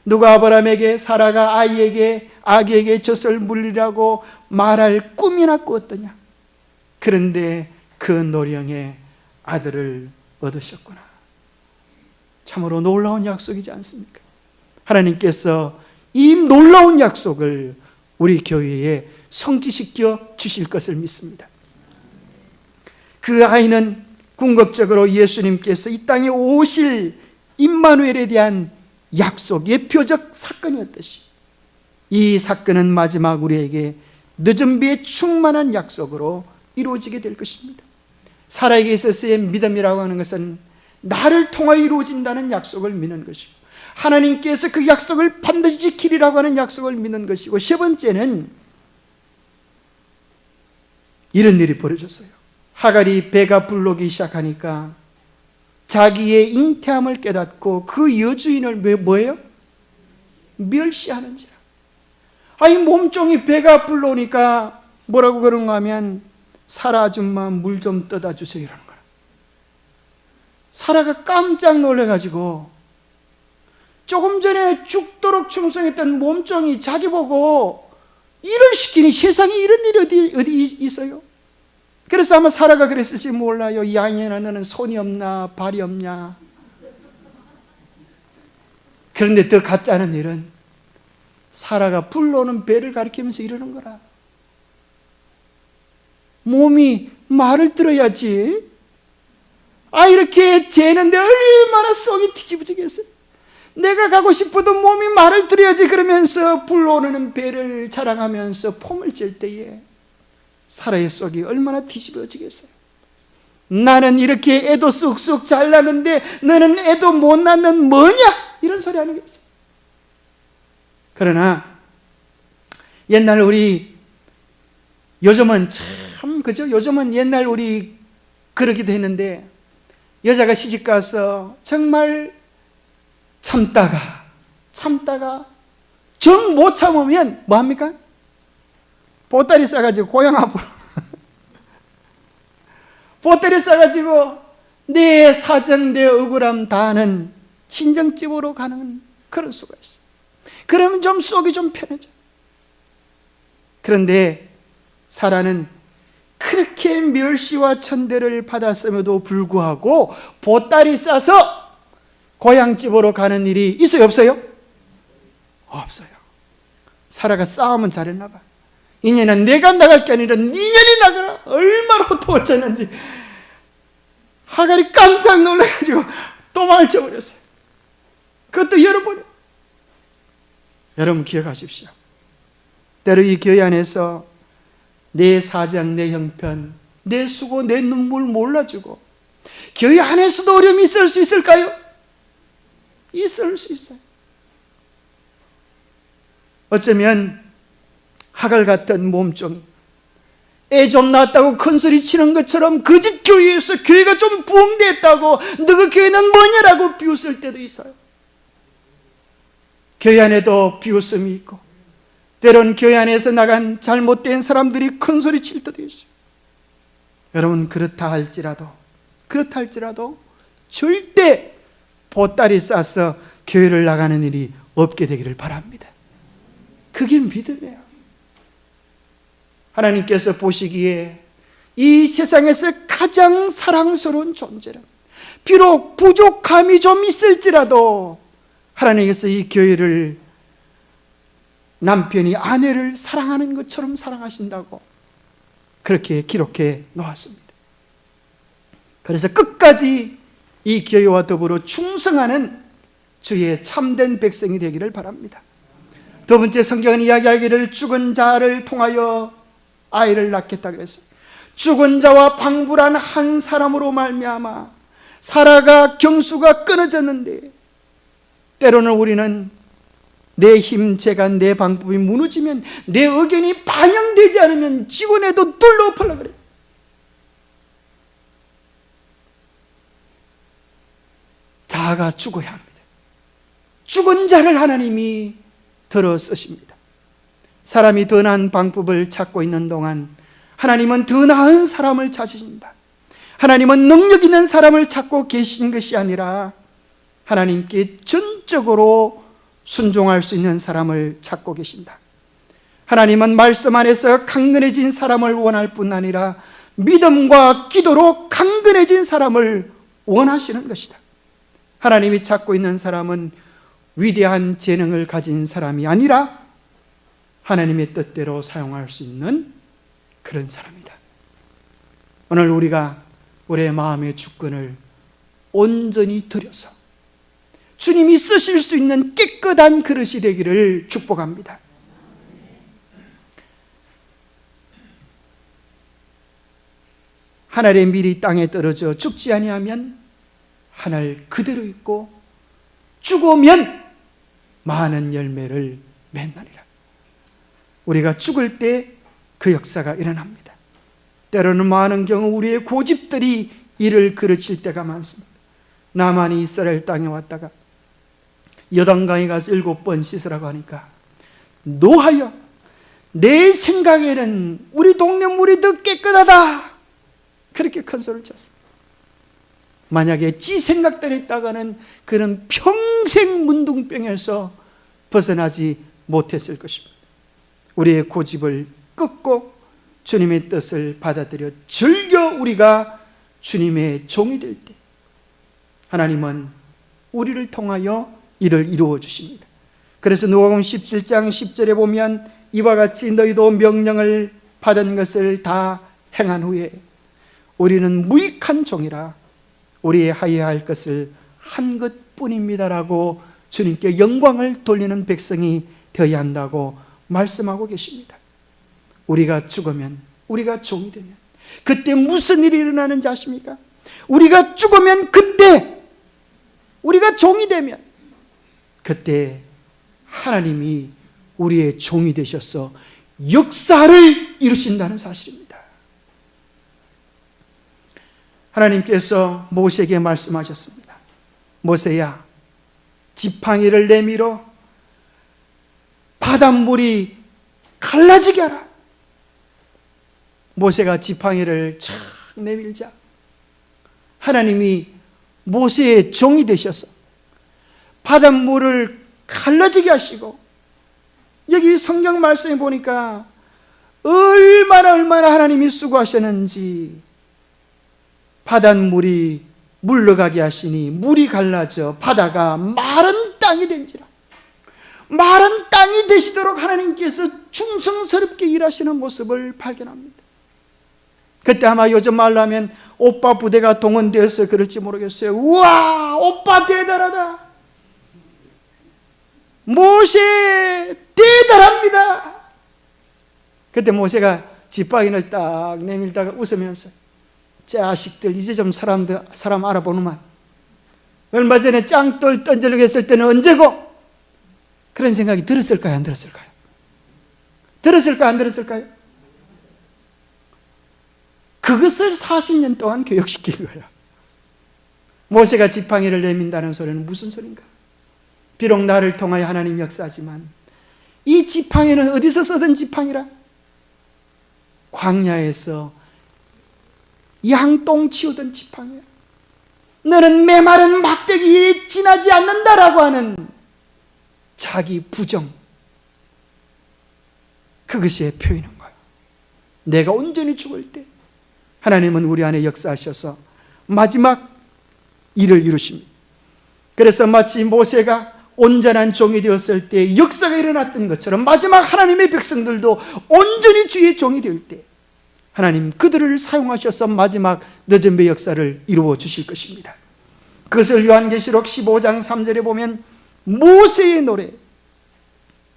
누가 아브라함에게 사라가 아기에게 젖을 물리라고 말할 꿈이나 꾸었더냐? 그런데 그 노령의 아들을 얻으셨구나. 참으로 놀라운 약속이지 않습니까? 하나님께서 이 놀라운 약속을 우리 교회에 성취시켜 주실 것을 믿습니다. 그 아이는 궁극적으로 예수님께서 이 땅에 오실 임마누엘에 대한 약속, 예표적 사건이었듯이 이 사건은 마지막 우리에게 늦은 비에 충만한 약속으로 이루어지게 될 것입니다. 사라에게 있어서의 믿음이라고 하는 것은 나를 통하여 이루어진다는 약속을 믿는 것이고, 하나님께서 그 약속을 반드시 지키리라고 하는 약속을 믿는 것이고, 세 번째는 이런 일이 벌어졌어요. 하갈이 배가 불르기 시작하니까 자기의 잉태함을 깨닫고 그 여주인을 뭐예요? 멸시하는지라. 이 몸종이 배가 불러오니까 뭐라고 그런가 하면, 사라 아줌마 물 좀 떠다 주세요 이러는 거야. 사라가 깜짝 놀래가지고 조금 전에 죽도록 충성했던 몸종이 자기 보고 일을 시키니, 세상에 이런 일이 어디 있어요? 그래서 아마 사라가 그랬을지 몰라요. 양이나 너는 손이 없나 발이 없냐. 그런데 더 가짜는 일은 사라가 불러오는 배를 가리키면서 이러는 거라. 몸이 말을 들어야지. 이렇게 재는데 얼마나 속이 뒤집어지겠어요. 내가 가고 싶어도 몸이 말을 들어야지. 그러면서 불러오는 배를 자랑하면서 폼을 잴 때에 사라의 속이 얼마나 뒤집어지겠어요. 나는 이렇게 애도 쑥쑥 잘 나는데 너는 애도 못 낳는 뭐냐? 이런 소리 하는 게 있어요. 그러나 옛날 우리 요즘은 참 그죠? 요즘은 옛날 우리 그러기도 했는데 여자가 시집가서 정말 참다가 정 못 참으면 뭐합니까? 보따리 싸가지고 고향 앞으로 보따리 싸가지고 내 사정 내 억울함 다하는 친정집으로 가는 그런 수가 있어요. 그러면 좀 속이 좀 편해져. 그런데 사라는 그렇게 멸시와 천대를 받았음에도 불구하고 보따리 싸서 고향집으로 가는 일이 있어요, 없어요? 없어요. 사라가 싸움은 잘했나 봐. 이년은 내가 나갈 게 아니라 니년이 나가라. 얼마나 호통을 쳤는지 하갈이 깜짝 놀라가지고 도망을 쳐버렸어요. 그것도 여러 번이요. 여러분 기억하십시오. 때로 이 교회 안에서 내 사정, 내 형편, 내 수고, 내 눈물 몰라주고 교회 안에서도 어려움이 있을 수 있을까요? 있을 수 있어요. 어쩌면 하갈 같은 몸종이 애 좀 낳았다고 큰소리 치는 것처럼 거짓 교회에서 교회가 좀 부흥됐다고 너그 교회는 뭐냐라고 비웃을 때도 있어요. 교회 안에도 비웃음이 있고 때론 교회 안에서 나간 잘못된 사람들이 큰소리 칠 때도 있어요. 여러분 그렇다 할지라도 절대 보따리 싸서 교회를 나가는 일이 없게 되기를 바랍니다. 그게 믿음이에요. 하나님께서 보시기에 이 세상에서 가장 사랑스러운 존재는 비록 부족함이 좀 있을지라도 하나님께서 이 교회를 남편이 아내를 사랑하는 것처럼 사랑하신다고 그렇게 기록해 놓았습니다. 그래서 끝까지 이 교회와 더불어 충성하는 주의 참된 백성이 되기를 바랍니다. 두 번째, 성경은 이야기하기를 죽은 자를 통하여 아이를 낳겠다 그랬어요. 죽은 자와 방불한 한 사람으로 말미암아 사라가 경수가 끊어졌는데 때로는 우리는 내 힘, 재간, 내 방법이 무너지면 내 의견이 반영되지 않으면 직원에도 둘러 엎으려고 그래요. 자아가 죽어야 합니다. 죽은 자를 하나님이 들어 쓰십니다. 사람이 더 나은 방법을 찾고 있는 동안 하나님은 더 나은 사람을 찾으신다. 하나님은 능력 있는 사람을 찾고 계신 것이 아니라 하나님께 전적으로 순종할 수 있는 사람을 찾고 계신다. 하나님은 말씀 안에서 강건해진 사람을 원할 뿐 아니라 믿음과 기도로 강건해진 사람을 원하시는 것이다. 하나님이 찾고 있는 사람은 위대한 재능을 가진 사람이 아니라 하나님의 뜻대로 사용할 수 있는 그런 사람이다. 오늘 우리가 우리의 마음의 주권을 온전히 들여서 주님이 쓰실 수 있는 깨끗한 그릇이 되기를 축복합니다. 하늘의 밀이 땅에 떨어져 죽지 아니하면 하늘 그대로 있고 죽으면 많은 열매를 맺느니라. 우리가 죽을 때 그 역사가 일어납니다. 때로는 많은 경우 우리의 고집들이 이를 그르칠 때가 많습니다. 나만이 이스라엘 땅에 왔다가 여단강에 가서 7번 씻으라고 하니까 노하여 내 생각에는 우리 동네 물이 더 깨끗하다 그렇게 큰 소리를 쳤어요. 만약에 지 생각대로 했다가는 그는 평생 문둥병에서 벗어나지 못했을 것입니다. 우리의 고집을 끊고 주님의 뜻을 받아들여 즐겨 우리가 주님의 종이 될 때 하나님은 우리를 통하여 이를 이루어 주십니다. 그래서 누가복음 17장 10절에 보면 이와 같이 너희도 명령을 받은 것을 다 행한 후에 우리는 무익한 종이라 우리의 하여야 할 것을 한 것뿐입니다라고 주님께 영광을 돌리는 백성이 되어야 한다고 말씀하고 계십니다. 우리가 죽으면, 우리가 종이 되면 그때 무슨 일이 일어나는지 아십니까? 우리가 죽으면 그때, 우리가 종이 되면 그때 하나님이 우리의 종이 되셔서 역사를 이루신다는 사실입니다. 하나님께서 모세에게 말씀하셨습니다. 모세야, 지팡이를 내밀어 바닷물이 갈라지게 하라. 모세가 지팡이를 쫙 내밀자 하나님이 모세의 종이 되셔서 바닷물을 갈라지게 하시고, 여기 성경 말씀에 보니까 얼마나 하나님이 수고하셨는지, 바닷물이 물러가게 하시니 물이 갈라져 바다가 마른 땅이 된지라. 마른 땅이 되시도록 하나님께서 충성스럽게 일하시는 모습을 발견합니다. 그때 아마 요즘 말로 하면 오빠 부대가 동원되어서 그럴지 모르겠어요. 우와, 오빠 대단하다, 모세 대단합니다. 그때 모세가 지팡이를 딱 내밀다가 웃으면서, 자식들 이제 좀 사람 알아보는만, 얼마 전에 짱돌 던지려고 했을 때는 언제고? 그런 생각이 들었을까요, 안 들었을까요? 들었을까요, 안 들었을까요? 그것을 40년 동안 교육시킨 거예요. 모세가 지팡이를 내민다는 소리는 무슨 소린가? 비록 나를 통하여 하나님 역사하지만 이 지팡이는 어디서 쓰던 지팡이라? 광야에서 양똥 치우던 지팡이야. 너는 메마른 막대기에 지나지 않는다라고 하는 자기 부정, 그것이 표현인 거예요. 내가 온전히 죽을 때 하나님은 우리 안에 역사하셔서 마지막 일을 이루십니다. 그래서 마치 모세가 온전한 종이 되었을 때 역사가 일어났던 것처럼 마지막 하나님의 백성들도 온전히 주의 종이 될 때 하나님 그들을 사용하셔서 마지막 늦은배 역사를 이루어 주실 것입니다. 그것을 요한계시록 15장 3절에 보면 모세의 노래,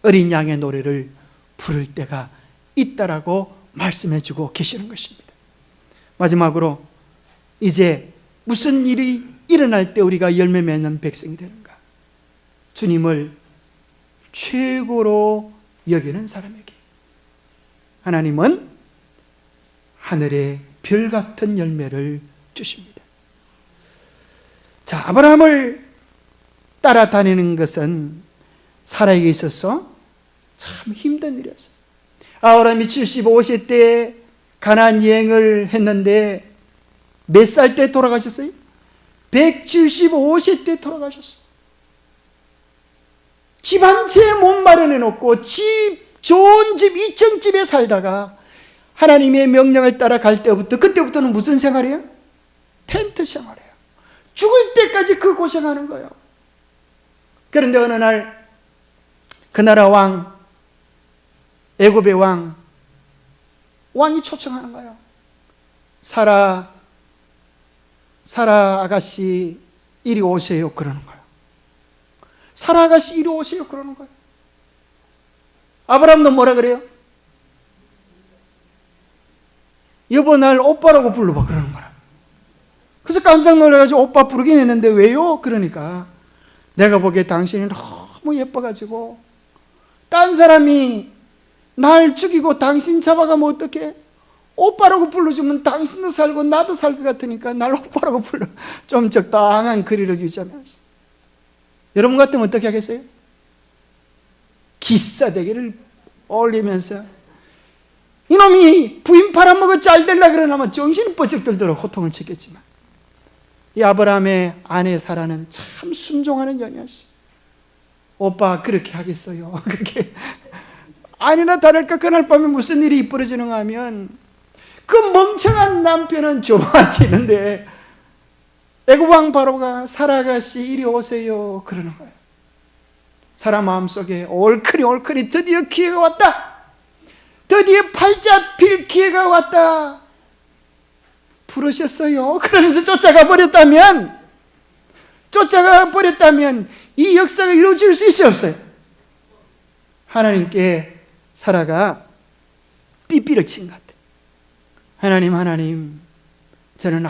어린 양의 노래를 부를 때가 있다라고 말씀해 주고 계시는 것입니다. 마지막으로 이제 무슨 일이 일어날 때 우리가 열매 맺는 백성이 되는가? 주님을 최고로 여기는 사람에게 하나님은 하늘의 별 같은 열매를 주십니다. 자, 아브라함을 따라다니는 것은 사라에게 있어서 참 힘든 일이었어요. 아브라함이 75세 때 가나안 여행을 했는데 몇 살 때 돌아가셨어요? 175세 때 돌아가셨어요. 집 한 채 못 마련해 놓고 좋은 집 2층 집에 살다가 하나님의 명령을 따라 갈 때부터, 그때부터는 무슨 생활이에요? 텐트 생활이에요. 죽을 때까지 그 고생하는 거예요. 그런데 어느 날 그 나라 왕, 애굽의 왕이 초청하는 거예요. 사라 아가씨 이리 오세요 그러는 거예요. 사라 아가씨 이리 오세요 그러는 거예요. 아브라함도 뭐라 그래요? 여보 날 오빠라고 불러봐 그러는 거야. 그래서 깜짝 놀라가지고 오빠 부르긴 했는데 왜요? 그러니까 내가 보기에 당신이 너무 예뻐가지고 딴 사람이 날 죽이고 당신 잡아가면 어떡해? 오빠라고 불러주면 당신도 살고 나도 살 것 같으니까 날 오빠라고 불러. 좀 적당한 거리를 유지하면서. 여러분 같으면 어떻게 하겠어요? 기싸대기를 올리면서 이놈이 부인 팔아먹어 잘 되려고 그러나면 정신이 번쩍 들도록 호통을 쳤겠지만 이 아브라함의 아내 사라는 참 순종하는 여인이었어요. 오빠 그렇게 하겠어요. 그렇게 아니나 다를까 그날 밤에 무슨 일이 벌어지는가 하면 그 멍청한 남편은 조마지는데 애굽 왕 바로가 사라 아가씨 이리 오세요 그러는 거예요. 사라 마음속에 올크니 드디어 기회가 왔다. 드디어 팔자 필 기회가 왔다. 부르셨어요. 그러면서 쫓아가 버렸다면 이 역사가 이루어질 수 있어요, 없어요? 하나님께 사라가 삐삐를 친 것 같아요. 하나님, 저는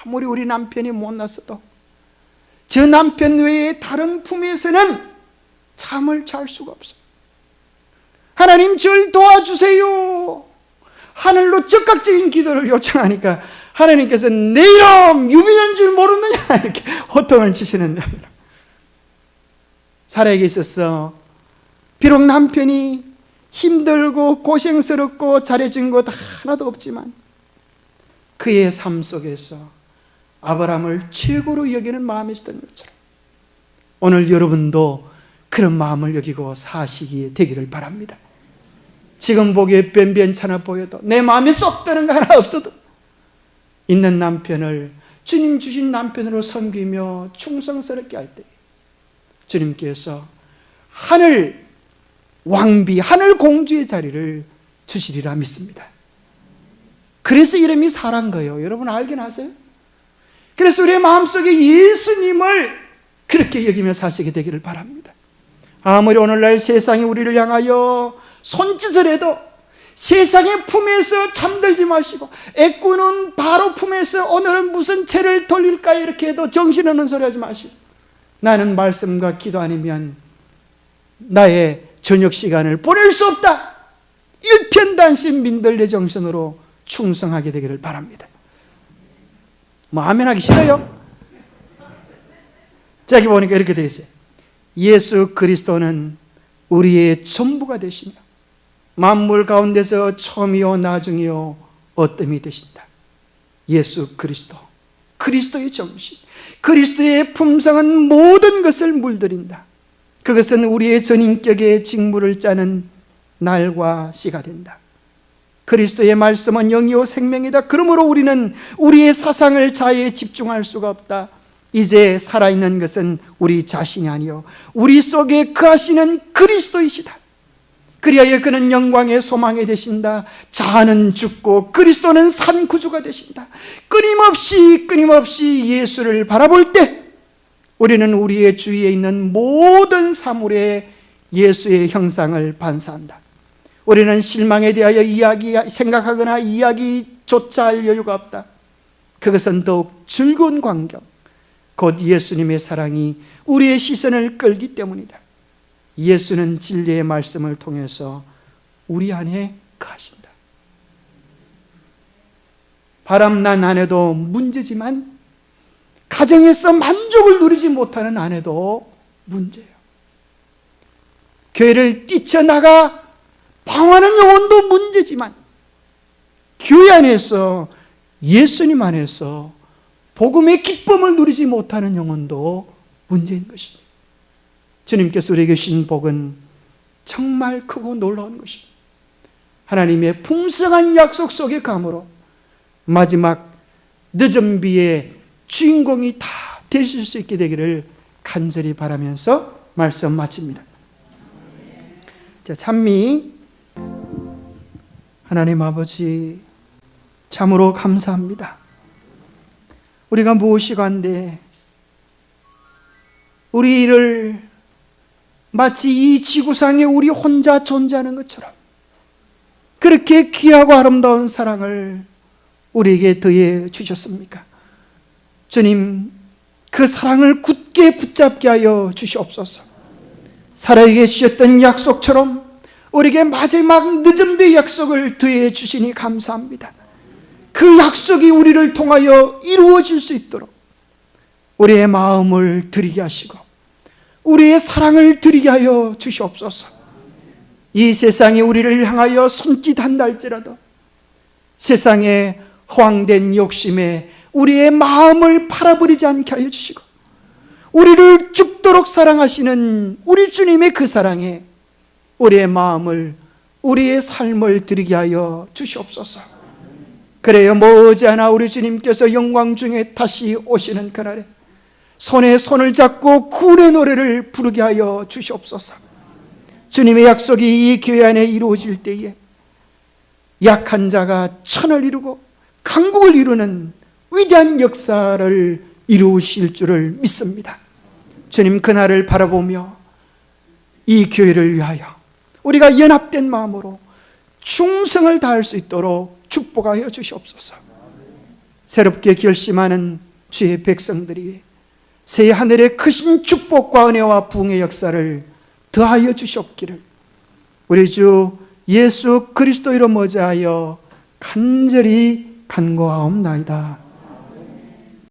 아무리 우리 남편이 못났어도 저 남편 외에 다른 품에서는 잠을 잘 수가 없어요. 하나님, 저를 도와주세요. 하늘로 적극적인 기도를 요청하니까 하나님께서 내 이름 유비인 줄 모르느냐 이렇게 호통을 치시는 겁니다. 살아에게 있어서 비록 남편이 힘들고 고생스럽고 잘해준 것 하나도 없지만 그의 삶 속에서 아브라함을 최고로 여기는 마음이 있었던 것처럼 오늘 여러분도 그런 마음을 여기고 사시기에 되기를 바랍니다. 지금 보기에 변변찮아 보여도 내 마음에 쏙 드는 거 하나 없어도 있는 남편을 주님 주신 남편으로 섬기며 충성스럽게 할 때 주님께서 하늘 왕비, 하늘 공주의 자리를 주시리라 믿습니다. 그래서 이름이 사란 거예요. 여러분 알긴 하세요? 그래서 우리의 마음속에 예수님을 그렇게 여기며 사시게 되기를 바랍니다. 아무리 오늘날 세상이 우리를 향하여 손짓을 해도 세상의 품에서 잠들지 마시고 애꾸는 바로 품에서 오늘은 무슨 죄를 돌릴까 이렇게 해도 정신없는 소리 하지 마시고 나는 말씀과 기도 아니면 나의 저녁 시간을 보낼 수 없다. 일편단심 민들레 정신으로 충성하게 되기를 바랍니다. 뭐 아멘 하기 싫어요? 자, 여기 보니까 이렇게 되어 있어요. 예수 그리스도는 우리의 전부가 되시며 만물 가운데서 처음이요 나중이요 어뜸이 되신다. 예수 그리스도, 그리스도의 정신, 그리스도의 품성은 모든 것을 물들인다. 그것은 우리의 전인격의 직무를 짜는 날과 시가 된다. 그리스도의 말씀은 영이요 생명이다. 그러므로 우리는 우리의 사상을 자유에 집중할 수가 없다. 이제 살아있는 것은 우리 자신이 아니요 우리 속에 거하시는 그리스도이시다. 그리하여 그는 영광의 소망이 되신다. 자아는 죽고 그리스도는 산 구주가 되신다. 끊임없이 예수를 바라볼 때 우리는 우리의 주위에 있는 모든 사물에 예수의 형상을 반사한다. 우리는 실망에 대하여 생각하거나 이야기조차 할 여유가 없다. 그것은 더욱 즐거운 광경, 곧 예수님의 사랑이 우리의 시선을 끌기 때문이다. 예수는 진리의 말씀을 통해서 우리 안에 거하신다. 바람난 아내도 문제지만 가정에서 만족을 누리지 못하는 아내도 문제예요. 교회를 뛰쳐나가 방황하는 영혼도 문제지만 교회 안에서 예수님 안에서 복음의 기쁨을 누리지 못하는 영혼도 문제인 것입니다. 주님께서 우리에게 주신 복은 정말 크고 놀라운 것입니다. 하나님의 풍성한 약속 속에 감으로 마지막 늦은 비의 주인공이 다 되실 수 있게 되기를 간절히 바라면서 말씀 마칩니다. 자, 찬미. 하나님 아버지, 참으로 감사합니다. 우리가 무엇이간데 우리 일을 마치 이 지구상에 우리 혼자 존재하는 것처럼 그렇게 귀하고 아름다운 사랑을 우리에게 더해 주셨습니까? 주님, 그 사랑을 굳게 붙잡게 하여 주시옵소서. 살아에게 주셨던 약속처럼 우리에게 마지막 늦은 비 약속을 더해 주시니 감사합니다. 그 약속이 우리를 통하여 이루어질 수 있도록 우리의 마음을 드리게 하시고 우리의 사랑을 드리게 하여 주시옵소서. 이 세상이 우리를 향하여 손짓한다 할지라도 세상의 허황된 욕심에 우리의 마음을 팔아버리지 않게 하여 주시고 우리를 죽도록 사랑하시는 우리 주님의 그 사랑에 우리의 마음을, 우리의 삶을 드리게 하여 주시옵소서. 그래요, 머지않아 우리 주님께서 영광 중에 다시 오시는 그날에 손에 손을 잡고 구원의 노래를 부르게 하여 주시옵소서. 주님의 약속이 이 교회 안에 이루어질 때에 약한 자가 천을 이루고 강국을 이루는 위대한 역사를 이루실 줄을 믿습니다. 주님, 그날을 바라보며 이 교회를 위하여 우리가 연합된 마음으로 충성을 다할 수 있도록 축복하여 주시옵소서. 새롭게 결심하는 주의 백성들이 새 하늘의 크신 축복과 은혜와 부흥의 역사를 더하여 주시옵기를 우리 주 예수 그리스도 이름 머지하여 간절히 간구하옵나이다.